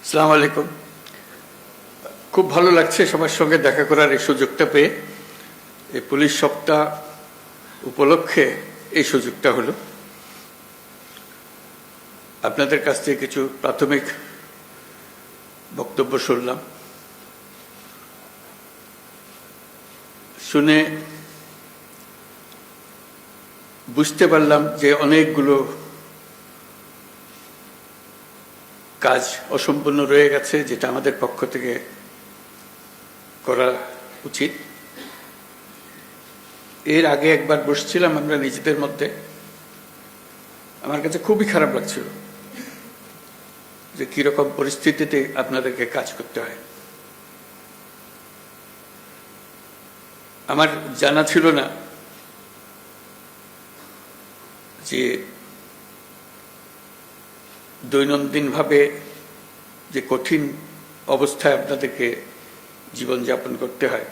আসসালামু আলাইকুম। খুব ভালো লাগছে সবার সঙ্গে দেখা করার এই সুযোগটা পেয়ে। এই পুলিশ সপ্তাহ উপলক্ষে এই সুযোগটা হলো। আপনাদের কাছ থেকে কিছু প্রাথমিক বক্তব্য শুনলাম, শুনে বুঝতে পারলাম যে অনেকগুলো কাজ অসম্পূর্ণ রয়ে গেছে, যেটা আমাদের পক্ষ থেকে করা উচিত। এর আগে একবার বসছিলাম আমরা নিজেদের মধ্যে, আমার কাছে খুবই খারাপ লাগছিল যে কিরকম পরিস্থিতিতে আপনাদেরকে কাজ করতে হয়। আমার জানা ছিল না যে দৈনন্দিনভাবে যে কঠিন অবস্থায় আপনাদেরকে জীবনযাপন করতে হয়,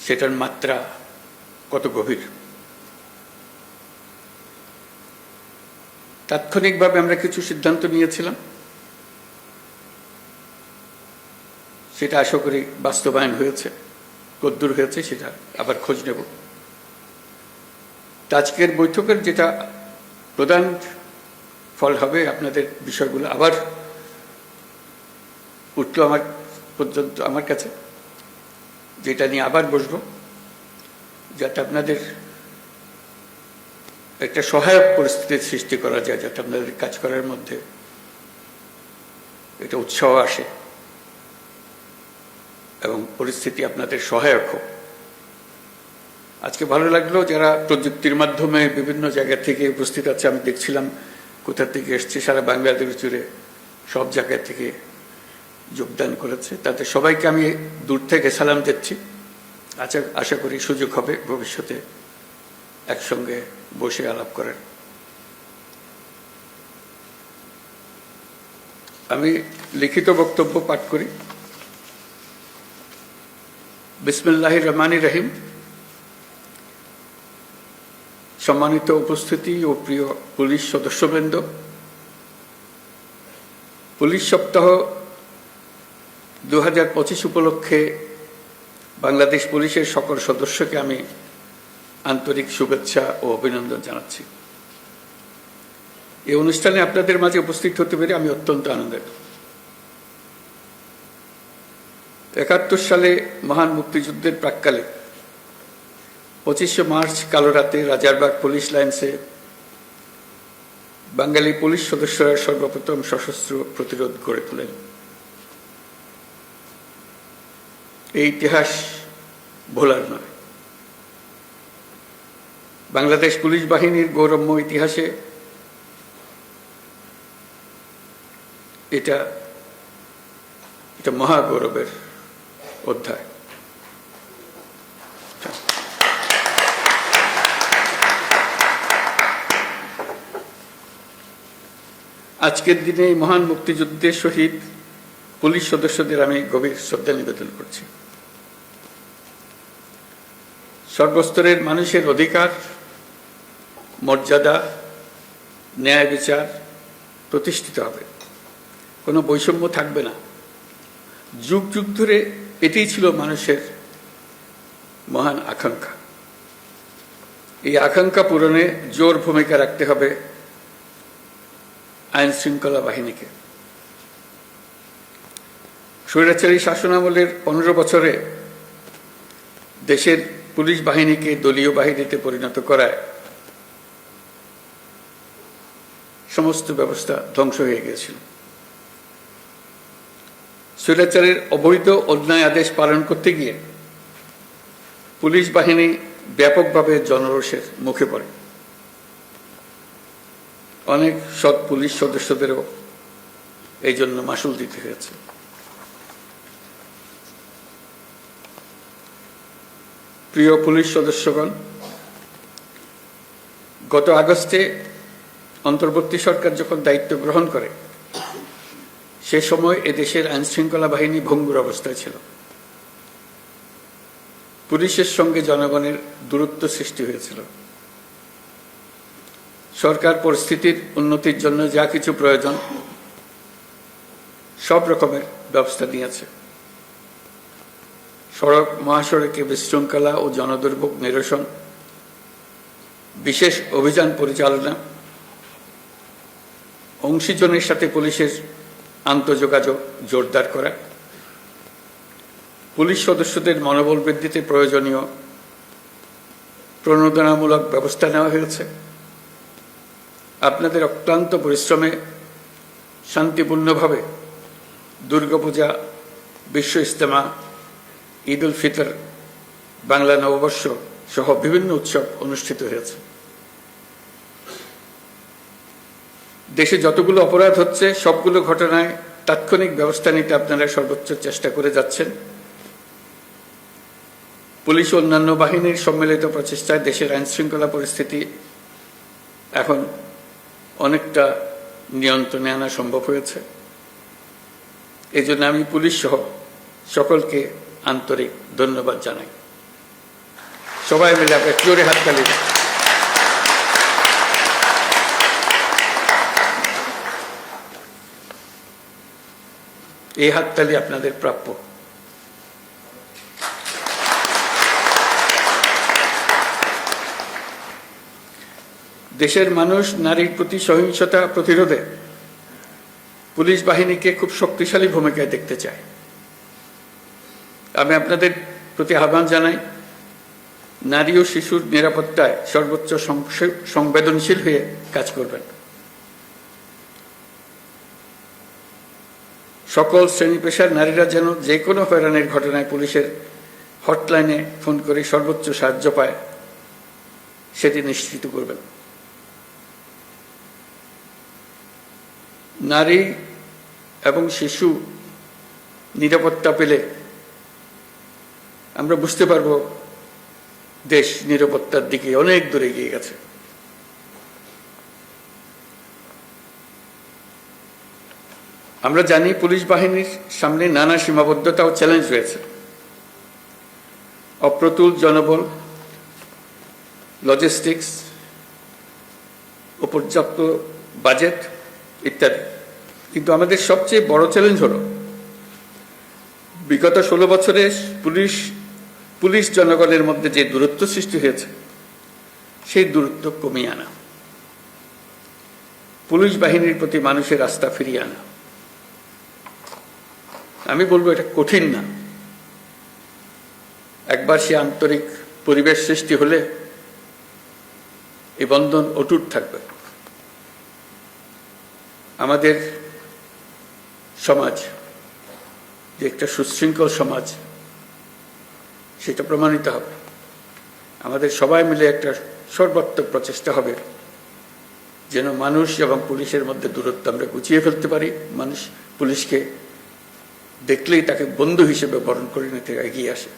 সেটার মাত্রা কত গভীর। তাৎক্ষণিকভাবে আমরা কিছু সিদ্ধান্ত নিয়েছিলাম, সেটা আশা করি বাস্তবায়ন হয়েছে। কদ্দূর হয়েছে সেটা আবার খোঁজ নেব। আজকের বৈঠকের যেটা প্রধান ফল হবে, আপনাদের বিষয়গুলো আবার উঠলো আমার কাছে, যেটা নিয়ে আবার বসবো, যাতে আপনাদের একটা সহায়ক পরিস্থিতির সৃষ্টি করা যায়, যাতে আপনাদের কাজ করার মধ্যে এটা উৎসাহ আসে এবং পরিস্থিতি আপনাদের সহায়ক হোক। আজকে ভালো লাগলো যারা প্রযুক্তির মাধ্যমে বিভিন্ন জায়গা থেকে উপস্থিত আছে। আমি দেখছিলাম কোথা থেকে এসছে, সারা বাংলাদেশ জুড়ে সব জায়গা থেকে যোগদান করেছে। তাদের সবাইকে আমি দূর থেকে সালাম দিচ্ছি। আশা করি সুযোগ হবে ভবিষ্যতে একসঙ্গে বসে আলাপ করার। আমি লিখিত বক্তব্য পাঠ করি। বিসমিল্লাহির রহমানির রহিম। সম্মানিত উপস্থিতি ও প্রিয় পুলিশ সদস্যবৃন্দ, পুলিশ সপ্তাহ 2025 উপলক্ষে বাংলাদেশ পুলিশের সকল সদস্যকে আমি আন্তরিক শুভেচ্ছা ও অভিনন্দন জানাচ্ছি। এই অনুষ্ঠানে আপনাদের মাঝে উপস্থিত হতে পেরে আমি অত্যন্ত আনন্দিত। 71 সালে মহান মুক্তিযুদ্ধের প্রাক্কালে 25শে মার্চ কালো রাতে রাজারবাগ পুলিশ লাইন্সে বাঙালি পুলিশ সদস্যরা সর্বপ্রথম সশস্ত্র প্রতিরোধ গড়ে তোলেন। এই ইতিহাস ভোলার নয়। বাংলাদেশ পুলিশ বাহিনীর গৌরবময় ইতিহাসে এটা মহাগৌরবের অধ্যায়। আজকের দিনে এই মহান মুক্তিযুদ্ধের শহীদ পুলিশ সদস্যদের আমি গভীর শ্রদ্ধা নিবেদন করছি। সর্বস্তরের মানুষের অধিকার, মর্যাদা, ন্যায় বিচার প্রতিষ্ঠিত হবে, কোনো বৈষম্য থাকবে না। যুগ যুগ ধরে এটাই ছিল মানুষের মহান আকাঙ্ক্ষা। এই আকাঙ্ক্ষা পূরণে জোর ভূমিকা রাখতে হবে আইন শৃঙ্খলা বাহিনীকে। স্বৈরাচারী শাসনামলের 15 বছরে দেশের পুলিশ বাহিনীকে দলীয় বাহিনীতে পরিণত করায় সমস্ত ব্যবস্থা ধ্বংস হয়ে গিয়েছিল। স্বৈরাচারের অবৈধ অন্যায় আদেশ পালন করতে গিয়ে পুলিশ বাহিনী ব্যাপকভাবে জনরোষের মুখে পড়ে। অনেক সৎ পুলিশ সদস্যদেরও এই জন্য মাশুল দিতে হয়েছে। প্রিয় পুলিশ সদস্যগণ, গত আগস্টে অন্তর্বর্তী সরকার যখন দায়িত্ব গ্রহণ করে, সে সময় এদেশের আইন শৃঙ্খলা বাহিনী ভঙ্গুর অবস্থায় ছিল। পুলিশের সঙ্গে জনগণের দূরত্ব সৃষ্টি হয়েছিল। সরকার পরিস্থিতির উন্নতির জন্য যা কিছু প্রয়োজন সব রকমের ব্যবস্থা নিয়েছে। সড়ক মহাসড়কে বিশৃঙ্খলা ও জনদুর্ভোগ নিরসন, বিশেষ অভিযান পরিচালনা, অংশীজনের সাথে পুলিশের আন্তঃযোগাযোগ জোরদার করা, পুলিশ সদস্যদের মনোবল বৃদ্ধিতে প্রয়োজনীয় প্রণোদনামূলক ব্যবস্থা নেওয়া হয়েছে। আপনাদের অক্লান্ত পরিশ্রমে শান্তিপূর্ণভাবে দুর্গাপূজা, বিশ্ব ইজতেমা, ঈদ উল ফিতর, বাংলা নববর্ষ সহ বিভিন্ন উৎসব অনুষ্ঠিত হয়েছে। দেশে যতগুলো অপরাধ হচ্ছে সবগুলো ঘটনায় তাৎক্ষণিক ব্যবস্থা নিতে আপনারা সর্বোচ্চ চেষ্টা করে যাচ্ছেন। পুলিশ ও অন্যান্য বাহিনীর সম্মিলিত প্রচেষ্টায় দেশের আইন শৃঙ্খলা পরিস্থিতি এখন অনেকটা নিয়ন্ত্রণে আনা সম্ভব হয়েছে। এই জন্য আমি পুলিশ সহ সকলকে আন্তরিক ধন্যবাদ জানাই। সবাই মিলে আপনার জোরে হাততালি। এই হাততালি আপনাদের প্রাপ্য। দেশের মানুষ নারীর প্রতি সহিংসতা প্রতিরোধে পুলিশ বাহিনীকে খুব শক্তিশালী ভূমিকায় দেখতে চায়। আমি আপনাদের প্রতি আহ্বান জানাই, নারী ও শিশুর নিরাপত্তায় সর্বোচ্চ সংবেদনশীল হয়ে কাজ করবেন। সকল শ্রেণী পেশার নারীরা যেন যে কোনো হয়রানির ঘটনায় পুলিশের হটলাইনে ফোন করে সর্বোচ্চ সাহায্য পায়, সেটি নিশ্চিত করবেন। নারী এবং শিশু নিরাপত্তা পেলে আমরা বুঝতে পারব দেশ নিরাপত্তার দিকে অনেক দূরে এগিয়ে গেছে। আমরা জানি পুলিশ বাহিনীর সামনে নানা সীমাবদ্ধতা ও চ্যালেঞ্জ রয়েছে। অপ্রতুল জনবল, লজিস্টিক্স, পর্যাপ্ত বাজেট ইত্যাদি। কিন্তু আমাদের সবচেয়ে বড় চ্যালেঞ্জ হল বিগত 16 বছরে পুলিশ জনগণের মধ্যে যে দূরত্ব সৃষ্টি হয়েছে সেই দূরত্ব কমিয়ে আনা, পুলিশ বাহিনীর প্রতি মানুষের আস্থা ফিরিয়ে আনা। আমি বলবো এটা কঠিন না। একবার সে আন্তরিক পরিবেশ সৃষ্টি হলে এই বন্ধন অটুট থাকবে। আমাদের সমাজ যে একটা সুশৃঙ্খল সমাজ, সেটা প্রমাণিত হবে। আমাদের সবাই মিলে একটা সর্বাত্মক প্রচেষ্টা হবে যেন মানুষ এবং পুলিশের মধ্যে দূরত্ব আমরা গুছিয়ে ফেলতে পারি। মানুষ পুলিশকে দেখলেই তাকে বন্ধু হিসেবে বরণ করে নিতে এগিয়ে আসে।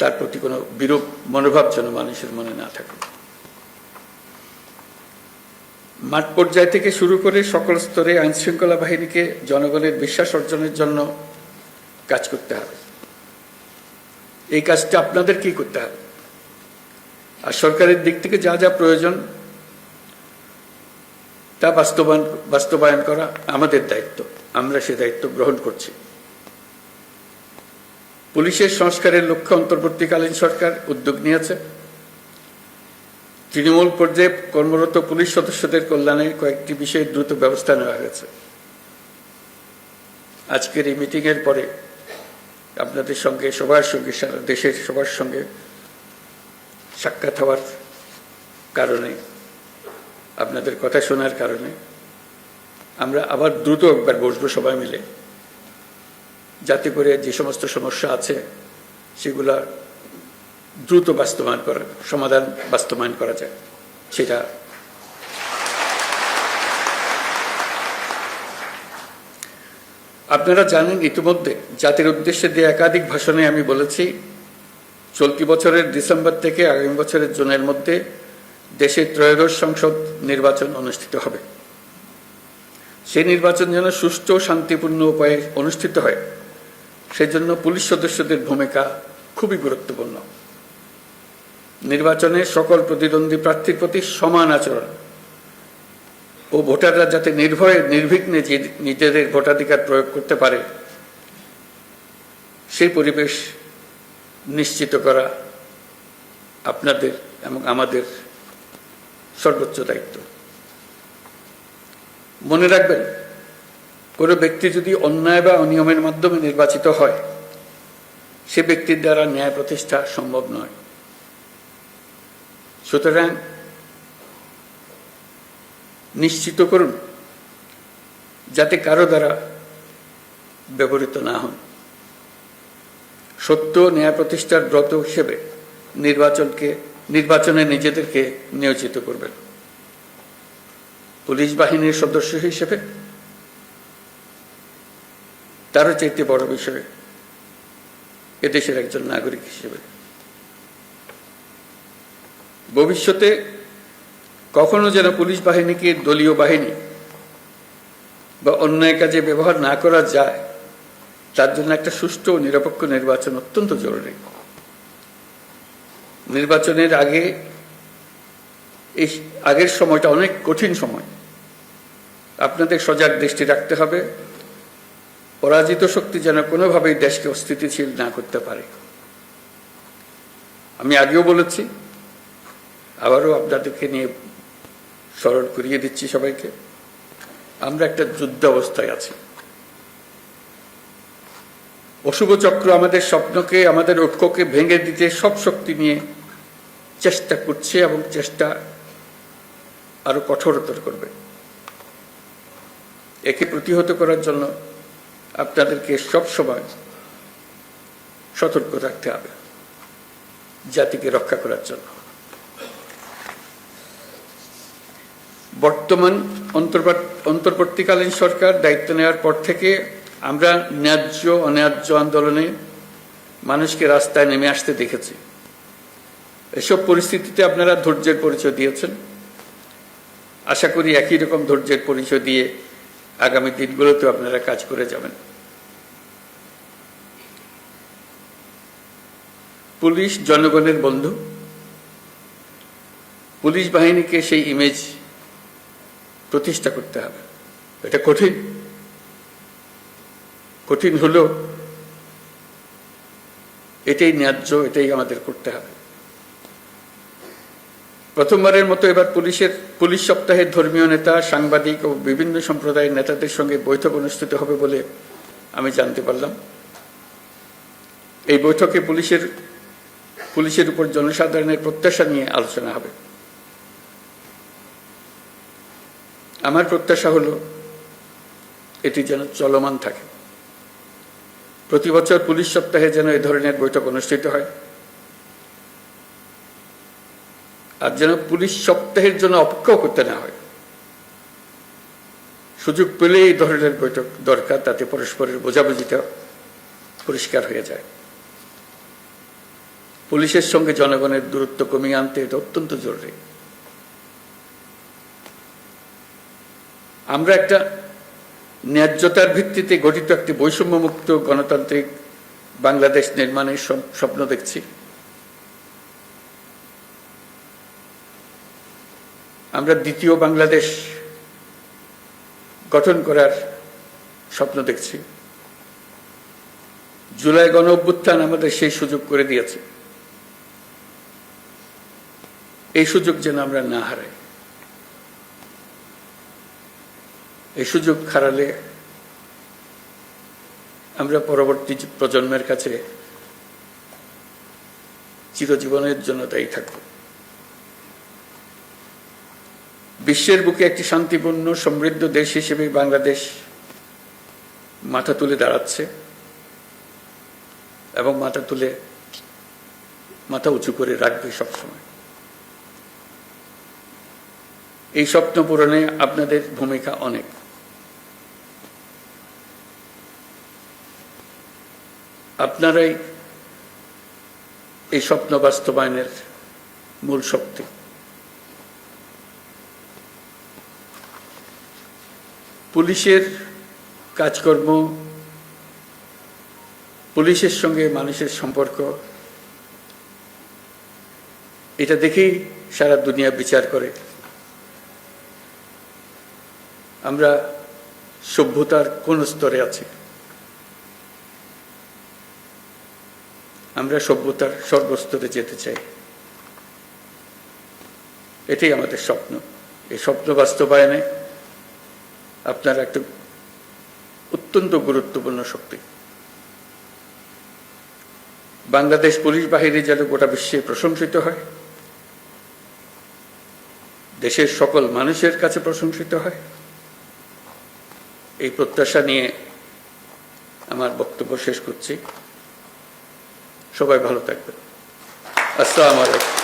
তার প্রতি কোনো বিরূপ মনোভাব যেন মানুষের মনে না থাকে। মাঠ পর্যায় থেকে শুরু করে সকল স্তরে আইন শৃঙ্খলা বাহিনীকে জনগণের বিশ্বাস অর্জনের জন্য কাজ করতে হবে। এই কাজটা আপনাদের কি করতে হবে, আর সরকারের দিক থেকে যা যা প্রয়োজন তা বাস্তবায়ন করা আমাদের দায়িত্ব। আমরা সে দায়িত্ব গ্রহণ করছি। পুলিশের সংস্কারের লক্ষ্যে অন্তর্বর্তীকালীন সরকার উদ্যোগ নিয়েছে। তৃণমূল পর্যায়ে কর্মরত পুলিশ সদস্যদের কল্যাণে কয়েকটি বিষয়ে দ্রুত ব্যবস্থা নেওয়া হয়েছে। আজকের এই মিটিংয়ের পরে আপনাদের সঙ্গে সবার সঙ্গে, সারা দেশের সবার সঙ্গে সাক্ষাৎ হওয়ার কারণে, আপনাদের কথা শোনার কারণে আমরা আবার দ্রুত একবার বসবো সবাই মিলে, যাতে করে যে সমস্ত সমস্যা আছে সেগুলা দ্রুত সমাধান বাস্তবায়ন করা যায়। সেটা আপনারা জানেন, ইতিমধ্যে জাতির উদ্দেশ্যে দিয়ে একাধিক ভাষণে আমি বলেছি, চলতি বছরের ডিসেম্বর থেকে আগামী বছরের জুনের মধ্যে দেশে ত্রয়োদশ সংসদ নির্বাচন অনুষ্ঠিত হবে। সেই নির্বাচন যেন সুষ্ঠু ও শান্তিপূর্ণ উপায়ে অনুষ্ঠিত হয়, সেজন্য পুলিশ সদস্যদের ভূমিকা খুবই গুরুত্বপূর্ণ। নির্বাচনে সকল প্রতিদ্বন্দ্বী প্রার্থীর প্রতি সমান আচরণ ও ভোটাররা যাতে নির্ভয়ে নির্বিঘ্নে নিজেদের ভোটাধিকার প্রয়োগ করতে পারে সেই পরিবেশ নিশ্চিত করা আপনাদের এবং আমাদের সর্বোচ্চ দায়িত্ব। মনে রাখবেন, কোনো ব্যক্তি যদি অন্যায় বা অনিয়মের মাধ্যমে নির্বাচিত হয়, সে ব্যক্তির দ্বারা ন্যায় প্রতিষ্ঠা সম্ভব নয়। সুতরাং নিশ্চিত করুন যাতে কারো দ্বারা ব্যবহৃত না হন। সত্য ন্যায় প্রতিষ্ঠার ব্রত হিসেবে নির্বাচনে নিজেদেরকে নিয়োজিত করবেন। পুলিশ বাহিনীর সদস্য হিসেবে তারও চাইতে বড় বিষয় এদেশের একজন নাগরিক হিসেবে ভবিষ্যতে কখনো যেন পুলিশ বাহিনীকে দলীয় বাহিনী বা অন্যায় কাজে ব্যবহার না করা যায়, তার জন্য একটা সুষ্ঠু ও নিরপেক্ষ নির্বাচন অত্যন্ত জরুরি। নির্বাচনের আগের সময়টা অনেক কঠিন সময়। আপনাদের সজাগ দৃষ্টি রাখতে হবে পরাজিত শক্তি যেন কোনোভাবেই দেশকে অস্থিতিশীল না করতে পারে। আমি আগেও বলেছি, আবারও আপনাদেরকে নিয়ে স্মরণ করিয়ে দিচ্ছি সবাইকে, আমরা একটা যুদ্ধ অবস্থায় আছি। অশুভ চক্র আমাদের স্বপ্নকে, আমাদের ঐক্যকে ভেঙে দিতে সব শক্তি নিয়ে চেষ্টা করছে এবং চেষ্টা আরো কঠোরতর করবে। একে প্রতিহত করার জন্য আপনাদেরকে সবসময় সতর্ক থাকতে হবে, জাতিকে রক্ষা করার জন্য। বর্তমান অন্তর্বর্তীকালীন সরকার দায়িত্ব নেওয়ার পর থেকে আমরা ন্যায্য অন্যায্য আন্দোলনে মানুষকে রাস্তায় নেমে আসতে দেখেছি। এসব পরিস্থিতিতে আপনারা ধৈর্যের পরিচয় দিয়েছেন। আশা করি একই রকম ধৈর্যের পরিচয় দিয়ে আগামী দিনগুলোতেও আপনারা কাজ করে যাবেন। পুলিশ জনগণের বন্ধু। পুলিশ বাহিনীকে সেই ইমেজ প্রতিষ্ঠা করতে হবে। এটা কঠিন হলেও এটাই ন্যায্য, এটাই আমাদের করতে হবে। প্রথমবারের মতো এবার পুলিশ সপ্তাহে ধর্মীয় নেতা, সাংবাদিক ও বিভিন্ন সম্প্রদায়ের নেতাদের সঙ্গে বৈঠক অনুষ্ঠিত হবে বলে আমি জানতে পারলাম। এই বৈঠকে পুলিশের উপর জনসাধারণের প্রত্যাশা নিয়ে আলোচনা হবে। আমার প্রত্যাশা হলো এটি যেন চলমান থাকে। প্রতি বছর পুলিশ সপ্তাহে যেন এই ধরনের বৈঠক অনুষ্ঠিত হয়, আর যেন পুলিশ সপ্তাহের জন্য অপেক্ষা করতে না হয়। সুযোগ পেলে এই ধরনের বৈঠক দরকার, তাতে পরস্পরের বোঝাবুঝিটা পরিষ্কার হয়ে যায়। পুলিশের সঙ্গে জনগণের দূরত্ব কমিয়ে আনতে এটা অত্যন্ত জরুরি। আমরা একটা ন্যায্যতার ভিত্তিতে গঠিত একটি বৈষম্যমুক্ত গণতান্ত্রিক বাংলাদেশ নির্মাণের স্বপ্ন দেখছি। আমরা দ্বিতীয় বাংলাদেশ গঠন করার স্বপ্ন দেখছি। জুলাই গণ অভ্যুত্থান আমাদের সেই সুযোগ করে দিয়েছে। এই সুযোগ যেন আমরা না হারাই। এই সুযোগ হারালে আমরা পরবর্তী প্রজন্মের কাছে চিরজীবনের জন্য দায়ী থাকব। বিশ্বের বুকে একটি শান্তিপূর্ণ সমৃদ্ধ দেশ হিসেবে বাংলাদেশ মাথা তুলে দাঁড়াচ্ছে এবং মাথা উঁচু করে রাখবে সবসময়। এই স্বপ্ন পূরণে আপনাদের ভূমিকা অনেক। আপনারাই এই স্বপ্ন বাস্তবায়নের মূল শক্তি। পুলিশের কাজকর্ম, পুলিশের সঙ্গে মানুষের সম্পর্ক, এটা দেখেই সারা দুনিয়া বিচার করে আমরা সভ্যতার কোন স্তরে আছি। আমরা সভ্যতার সর্বস্তরে যেতে চাই, এটাই আমাদের স্বপ্ন। এই স্বপ্ন বাস্তবায়নে আপনারা একটা অত্যন্ত গুরুত্বপূর্ণ শক্তি। বাংলাদেশ পুলিশ বাহিনী যেন গোটা বিশ্বে প্রশংসিত হয়, দেশের সকল মানুষের কাছে প্রশংসিত হয়, এই প্রত্যাশা নিয়ে আমার বক্তব্য শেষ করছি। সবাই ভালো থাকবেন। আসসালামু আলাইকুম।